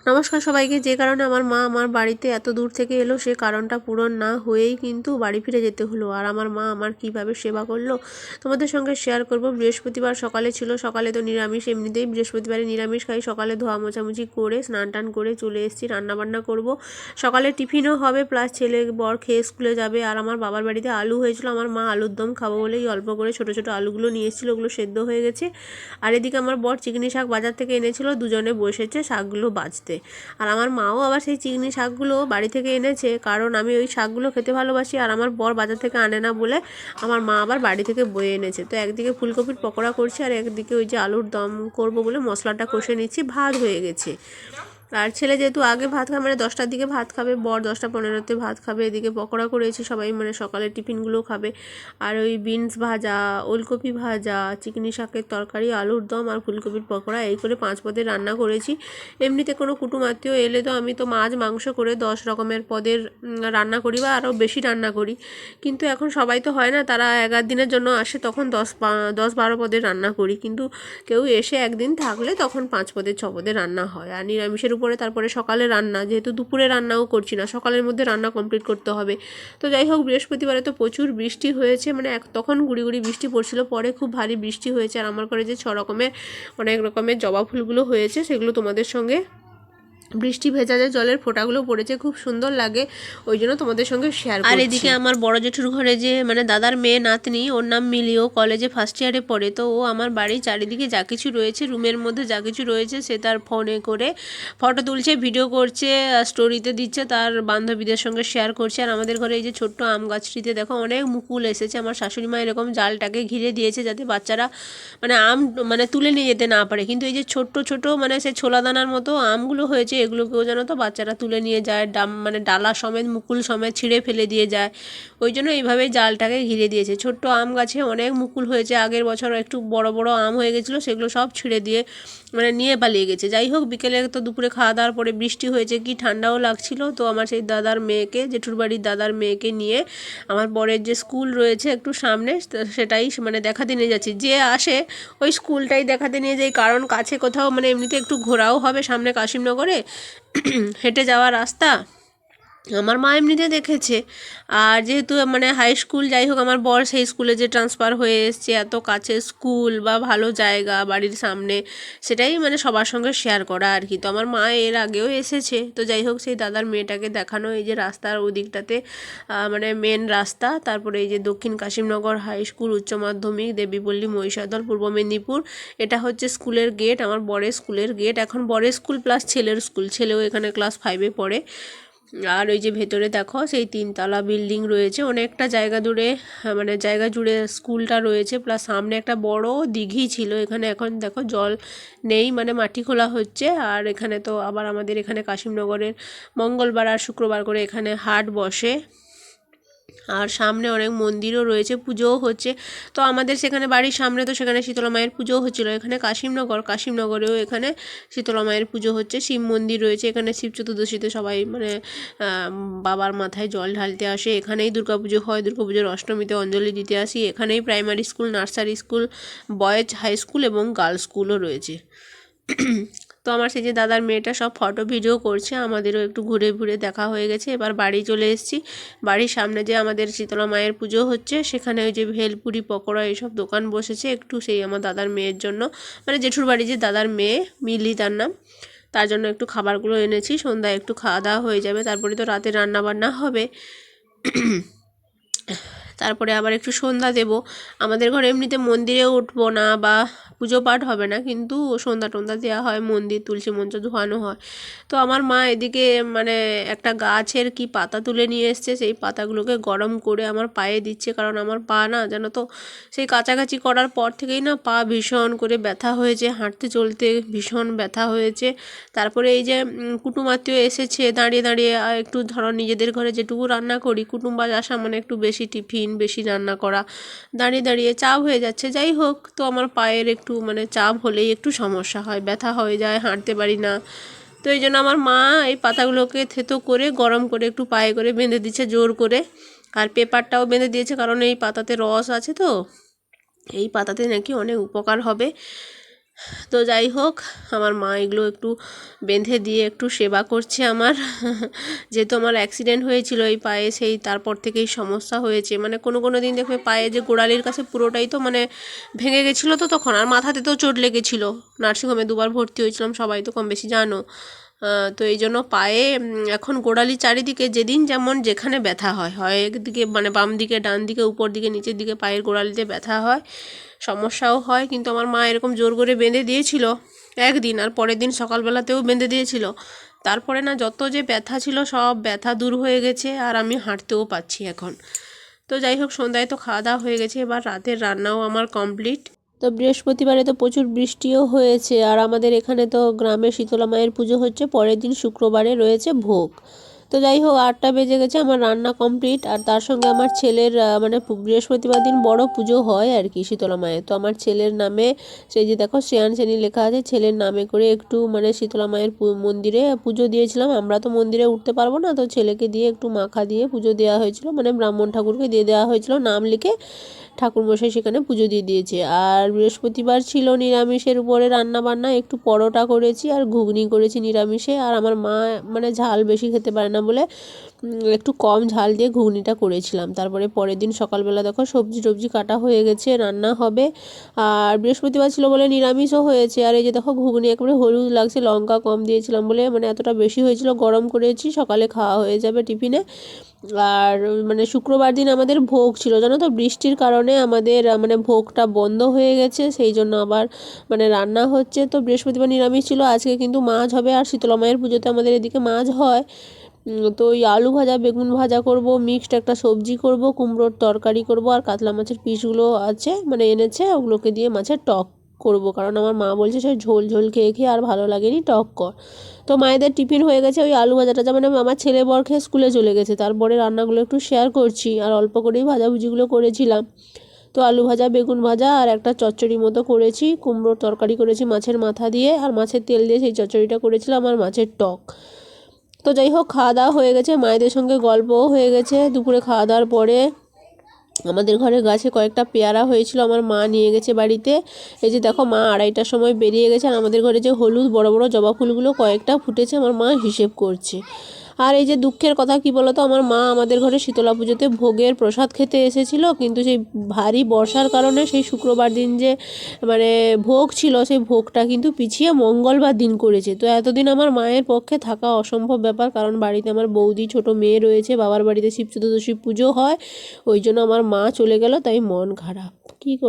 নমস্কার সবাইকে। যে কারণে আমার মা আমার বাড়িতে এত দূর থেকে এলো, সে কারণটা পূরণ না হয়েই কিন্তু বাড়ি ফিরে যেতে হলো। আর আমার মা আমার কীভাবে সেবা করলো তোমাদের সঙ্গে শেয়ার করব। বৃহস্পতিবার সকালে ছিল, সকালে তো নিরামিষ, এমনিতেই বৃহস্পতিবারে নিরামিষ খাই। সকালে ধোয়া মোছামুছি করে স্নান টান করে চলে এসেছি, রান্নাবান্না করব। সকালে টিফিনও হবে, প্লাস ছেলে বর খেয়ে স্কুলে যাবে। আর আমার বাবার বাড়িতে আলু হয়েছিল, আমার মা আলুর দম খাবো বলেই অল্প করে ছোটো ছোটো আলুগুলো নিয়ে এসেছিলো, ওগুলো সেদ্ধ হয়ে গেছে। আর এদিকে আমার বর চিকনি শাক বাজার থেকে এনেছিল, দুজনে বসেছে শাকগুলো বাজতে। আর আমার মাও আবার সেই চিংড়ি শাকগুলো বাড়ি থেকে এনেছে, কারণ আমি ওই শাকগুলো খেতে ভালোবাসি আর আমার বর বাজার থেকে আনে না বলে আমার মা আবার বাড়ি থেকে বয়ে এনেছে। তো একদিকে ফুলকপির পকোড়া করছি আর একদিকে ওই যে আলুর দম করব বলে মশলাটা কষে নিচ্ছি। ভাত হয়ে গেছে। আর ছেলে যেহেতু আগে ভাত খাবে, মানে 10টার দিকে ভাত খাবে, বর 10টা 15তে ভাত খাবে। এদিকে পকোড়া করেছি, সবাই মানে সকালের টিফিনগুলো খাবে। আর ওই বিনস ভাজা, ওলকপি ভাজা, চিকনি শাকের তরকারি, আলুর দম আর ফুলকপির পকোড়া, এই করে 5 পদের রান্না করেছি। এমনিতে কোনো কুটুম আত্মীয় এলে তো আমি তো মাছ মাংস করে 10 রকমের পদের রান্না করি বা আরও বেশি রান্না করি। কিন্তু এখন সবাই তো হয় না, তারা 11 দিনের জন্য আসে, তখন 10-12 পদের রান্না করি। কিন্তু কেউ এসে একদিন থাকলে তখন 5 পদের 6 পদের রান্না হয়। আর নিরামিষের উপরে তারপরে সকালে রান্না, যেহেতু দুপুরে রান্নাও করছি না, সকালের মধ্যে রান্না কমপ্লিট করতে হবে। তো যাই হোক, বৃহস্পতিবারে তো প্রচুর বৃষ্টি হয়েছে, মানে তখন গুড়ি গুড়ি বৃষ্টি পড়ছিল, পরে খুব ভারী বৃষ্টি হয়েছে। আর আমার ঘরে যে 6 রকমের অনেক রকমের জবা ফুলগুলো হয়েছে, সেগুলো তোমাদের সঙ্গে বৃষ্টি ভেজা যে জলের ফোঁটাগুলো পড়েছে, খুব সুন্দর লাগে, ওই জন্য তোমাদের সঙ্গে শেয়ার করছি। আর এদিকে আমার বড় জেঠুর ঘরে যে মানে দাদার মেয়ে নাতনি, ওর নাম মিলি, ও কলেজে ফার্স্ট ইয়ারে পড়ে। তো ও আমার বাড়ির চারিদিকে যা কিছু রয়েছে, রুমের মধ্যে যা কিছু রয়েছে, সে তার ফোনে করে ফটো তুলছে, ভিডিও করছে, স্টোরিতে দিচ্ছে, তার বান্ধবীদের সঙ্গে শেয়ার করছে। আর আমাদের ঘরে এই যে ছোট্ট আম গাছটিতে দেখো অনেক মুকুল এসেছে। আমার শাশুড়ি মা এরকম জালটাকে ঘিরে দিয়েছে যাতে বাচ্চারা মানে আম মানে তুলে নিয়ে যেতে না পারে। কিন্তু এই যে ছোট্ট ছোট মানে সে ছোলা দানার মতো আমগুলো হয়েছে, এগুলোকেও যেন তো বাচ্চারা তুলে নিয়ে যায়, মানে ডালা সমেত মুকুল সমেত ছিঁড়ে ফেলে দিয়ে যায়। ওই জন্য এইভাবে জালটাকে ঘিরে দিয়েছে। ছোট্ট আম গাছে অনেক মুকুল হয়েছে, আগের বছর একটু বড় বড় আম হয়ে গেছিলো, সেগুলো সব ছিঁড়ে দিয়ে মানে নিয়ে পালিয়ে গেছে। যাই হোক, বিকেলে তো দুপুরে খাওয়া দাওয়ার পরে বৃষ্টি হয়েছে, কি ঠান্ডাও লাগছিল। তো আমার সেই দাদার মেয়েকে, জেঠুর বাড়ির দাদার মেয়েকে নিয়ে আমার বরের যে স্কুল রয়েছে একটু সামনে, সেটাই মানে দেখাতে নিয়ে যাচ্ছি। যে আসে ওই স্কুলটাই দেখাতে নিয়ে যাই, কারণ কাছে কোথাও মানে এমনিতে একটু ঘোরাও হবে, সামনে কাশিমনগরে হেঁটে যাওয়া রাস্তা, আমার মা এমনিতে দেখেছে। আর যেহেতু মানে হাই স্কুল, যাই হোক, আমার বর সেই স্কুলে যে ট্রান্সফার হয়ে এসছে, এত কাছে স্কুল বা ভালো জায়গা বাড়ির সামনে, সেটাই মানে সবার সঙ্গে শেয়ার করা আর কি। তো আমার মা এর আগেও এসেছে। তো যাই হোক, সেই দাদার মেয়েটাকে দেখানো, এই যে রাস্তার ওদিকটাতে মানে মেন রাস্তা, তারপরে এই যে দক্ষিণ কাশিমনগর হাই স্কুল, উচ্চ মাধ্যমিক, দেবীপল্লী, মহিষাদল, পূর্ব মেদিনীপুর, এটা হচ্ছে স্কুলের গেট, আমার বরের স্কুলের গেট। এখন বরের স্কুল প্লাস ছেলের স্কুল, ছেলেও এখানে ক্লাস 5-এ পড়ে। আর ওই যে ভেতরে দেখো সেই 3তলা বিল্ডিং রয়েছে, অনেকটা জায়গা জুড়ে, মানে জায়গা জুড়ে স্কুলটা রয়েছে, প্লাস সামনে একটা বড় দিঘি ছিল। এখানে এখন দেখো জল নেই, মানে মাটি খোলা হচ্ছে। আর এখানে তো আবার আমাদের এখানে কাশিমনগরের মঙ্গলবার আর শুক্রবার করে এখানে হাট বসে। আর সামনে অনেক মন্দিরও রয়েছে, পুজোও হচ্ছে। তো আমাদের সেখানে বাড়ির সামনে, তো সেখানে শীতলা মায়ের পুজোও হচ্ছিলো। এখানে কাশিমনগরেও এখানে শীতলা মায়ের পুজো হচ্ছে, শিব মন্দির রয়েছে এখানে। শিব চতুর্দশীতে সবাই মানে বাবার মাথায় জল ঢালতে আসে। এখানেই দুর্গাপুজো হয়, দুর্গাপুজোর অষ্টমীতে অঞ্জলি দিতে আসি। এখানেই primary school, nursery school, boys high school এবং গার্লস স্কুলও রয়েছে। তো আমার সেই যে দাদার মেয়েটা সব ফটো ভিডিও করছে, আমাদেরও একটু ঘুরে ঘুরে দেখা হয়ে গেছে। এবার বাড়ি চলে এসেছি। বাড়ির সামনে যে আমাদের শীতলা মায়ের পুজো হচ্ছে, সেখানে ওই যে ভেলপুরি, পকোড়া এইসব দোকান বসেছে, একটু সেই আমার দাদার মেয়ের জন্য, মানে জেঠুর বাড়ি যে দাদার মেয়ে মিলি তার নাম, তার জন্য একটু খাবারগুলো এনেছি। সন্ধ্যায় একটু খাওয়া দাওয়া হয়ে যাবে, তারপরে তো রাতে রান্না বান্না হবে। তারপরে আবার একটু সন্ধ্যা দেব। আমাদের ঘরে এমনিতে মন্দিরে উঠবো না বা পুজো পাঠ হবে না, কিন্তু সন্ধ্যা টন্ধ্যা দেওয়া হয়, মন্দির তুলসী মঞ্চ ধোয়ানো হয়। তো আমার মা এদিকে মানে একটা গাছের কি পাতা তুলে নিয়ে এসছে, সেই পাতাগুলোকে গরম করে আমার পায়ে দিচ্ছে, কারণ আমার পা না জানো তো সেই কাছাকাছি করার পর থেকেই না পা ভীষণ করে ব্যথা হয়েছে, হাঁটতে চলতে ভীষণ ব্যথা হয়েছে। তারপরে এই যে কুটুম আত্মীয় এসেছে, দাঁড়িয়ে দাঁড়িয়ে একটু ধরো নিজেদের ঘরে যেটুকু রান্না করি, কুটুমবাজ আসা মানে একটু বেশি টিফিন, বেশি রান্না করা, দাঁড়িয়ে দাঁড়িয়ে চাপ হয়ে যাচ্ছে। যাই হোক, তো আমার পায়ের একটু মানে চাপ হলেই একটু সমস্যা হয়, ব্যথা হয়ে যায়, হাঁটতে পারি না। তো এই জন্য আমার মা এই পাতাগুলোকে থেতো করে গরম করে একটু পায়ে করে বেঁধে দিচ্ছে জোর করে। আর পেপারটাও বেঁধে দিয়েছে, কারণ এই পাতাতে রস আছে, তো এই পাতাতে নাকি অনেক উপকার হবে। তো যাই হোক, আমার মা এগুলো একটু বেঁধে দিয়ে একটু সেবা করছে আমার। যেহেতু আমার অ্যাক্সিডেন্ট হয়েছিল এই পায়ে, সেই তারপর থেকেই সমস্যা হয়েছে। মানে কোনো কোনো দিন দেখবে পায়ে যে গোড়ালির কাছে পুরোটাই তো মানে ভেঙে গেছিলো, তো তখন আর মাথাতে তো চোট লেগেছিলো। নার্সিংহোমে 2বার ভর্তি হয়েছিলাম, সবাই তো কম বেশি জানো। তো এই জন্য পায়ে এখন গোড়ালি চারিদিকে যেদিন যেমন যেখানে ব্যথা হয়, হয় একদিকে মানে বাম দিকে, ডান দিকে, উপর দিকে, নিচের দিকে পায়ের গোড়ালিতে ব্যথা হয়, সমস্যাও হয়। কিন্তু আমার মা এরকম জোর করে বেঁধে দিয়েছিল একদিন, আর পরের দিন সকালবেলাতেও বেঁধে দিয়েছিল। তারপরে না যত যে ব্যথা ছিল সব ব্যথা দূর হয়ে গেছে, আর আমি হাঁটতেও পাচ্ছি এখন। তো যাই হোক, সন্ধ্যায় তো খাওয়া দাওয়া হয়ে গেছে, এবার রাতের রান্নাও আমার কমপ্লিট। তো বৃহস্পতিবারে তো প্রচুর বৃষ্টিও হয়েছে, আর আমাদের এখানে তো গ্রামে শীতলা মায়ের পুজো হচ্ছে, পরের দিন শুক্রবারে রয়েছে ভোগ। তো যাই হোক, 8টা বেজে গেছে, আমার রান্না কমপ্লিট। আর তার সঙ্গে আমার ছেলের মানে বৃহস্পতিবার দিন বড় পুজো হয় আর কি শীতলা মায়ের। তো আমার ছেলের নামে, সেই যে দেখো শ্রেয়ান শ্রেণী লেখা আছে, ছেলের নামে করে একটু মানে শীতলা মায়ের মন্দিরে পুজো দিয়েছিলাম। আমরা তো মন্দিরে উঠতে পারবো না, তো ছেলেকে দিয়ে একটু মাখা দিয়ে পুজো দেওয়া হয়েছিল, মানে ব্রাহ্মণ ঠাকুরকে দিয়ে দেওয়া হয়েছিল, নাম লিখে ঠাকুরমশাই সেখানে পুজো দিয়ে দিয়েছে। আর বৃহস্পতিবার ছিল নিরামিষের উপরে রান্না বান্না, একটু পরোটা করেছি আর ঘুগনি করেছি নিরামিষে। আর আমার মা মানে ঝাল বেশি খেতে পারে না বলে একটু কম ঝাল দিয়ে ঘুগনিটা করেছিলাম। তারপরে পরের দিন সকালবেলা দেখো সবজি টবজি কাটা হয়ে গেছে, রান্না হবে। আর বৃহস্পতিবার ছিল বলে নিরামিষও হয়েছে। আর এই যে দেখো ঘুগনি একেবারে হলুদ লাগছে, লঙ্কা কম দিয়েছিলাম বলে মানে এতটা বেশি হয়েছিল, গরম করেছি, সকালে খাওয়া হয়ে যাবে টিফিনে। আর মানে শুক্রবার দিন আমাদের ভোগ ছিল, জানো তো, বৃষ্টির কারণে আমাদের মানে ভোগটা বন্ধ হয়ে গেছে, সেই জন্য আবার মানে রান্না হচ্ছে। তো বৃহস্পতিবার নিরামিষ ছিল, আজকে কিন্তু মাছ হবে। আর শীতলা মায়ের পুজোতে আমাদের এদিকে মাছ হয়। তো ওই আলু ভাজা, বেগুন ভাজা করব, মিক্সড একটা সবজি করব, কুমড়োর তরকারি করব, আর কাতলা মাছের পিসগুলো আছে মানে এনেছে, ওগুলোকে দিয়ে মাছের টক করব, কারণ আমার মা বলছে সে ঝোল ঝোল খেয়ে খেয়ে আর ভালো লাগেনি, টক কর। তো মায়েদের টিফিন হয়ে গেছে, ওই আলু ভাজাটা মানে আমার ছেলে বর খেয়ে স্কুলে চলে গেছে। তারপরে রান্নাগুলো একটু শেয়ার করছি, আর অল্প করেই ভাজাভুজিগুলো করেছিলাম। তো আলু ভাজা, বেগুন ভাজা, আর একটা চচ্চড়ি মতো করেছি, কুমড়োর তরকারি করেছি মাছের মাথা দিয়ে, আর মাছের তেল দিয়ে সেই চচ্চড়িটা করেছিলাম, আর মাছের টক। তো যাই হোক, খাওয়া দাওয়া হয়ে গেছে, মায়েদের সঙ্গে গল্পও হয়ে গেছে। দুপুরে খাওয়া দাওয়ার পরে আমাদের ঘরে গাছে কয়েকটা পেয়ারা হয়েছিল, আমার মা নিয়ে গেছে বাড়িতে। এই যে দেখো, মা 2:30টার সময় বেরিয়ে গেছে, আর আমাদের ঘরে যে হলুদ বড় বড় জবা ফুলগুলো কয়েকটা ফুটেছে, আমার মা হিসেব করছে। আর এই যে দুঃখের কথা কি বলতো, আমার মা আমাদের ঘরে শীতলা পুজোতে ভোগের প্রসাদ খেতে এসেছিল, কিন্তু সেই ভারী বর্ষার কারণে সেই শুক্রবার দিন যে মানে ভোগ ছিল, সেই ভোগটা কিন্তু পিছিয়ে মঙ্গলবার দিন করেছে। তো এতদিন আমার মায়ের পক্ষে থাকা অসম্ভব ব্যাপার, কারণ বাড়িতে আমার বৌদি, ছোট মেয়ে রয়েছে, বাবার বাড়িতে শিব চতুর্দশী পুজো হয়, ওই জন্য আমার মা চলে গেল, তাই মন খারাপ। কী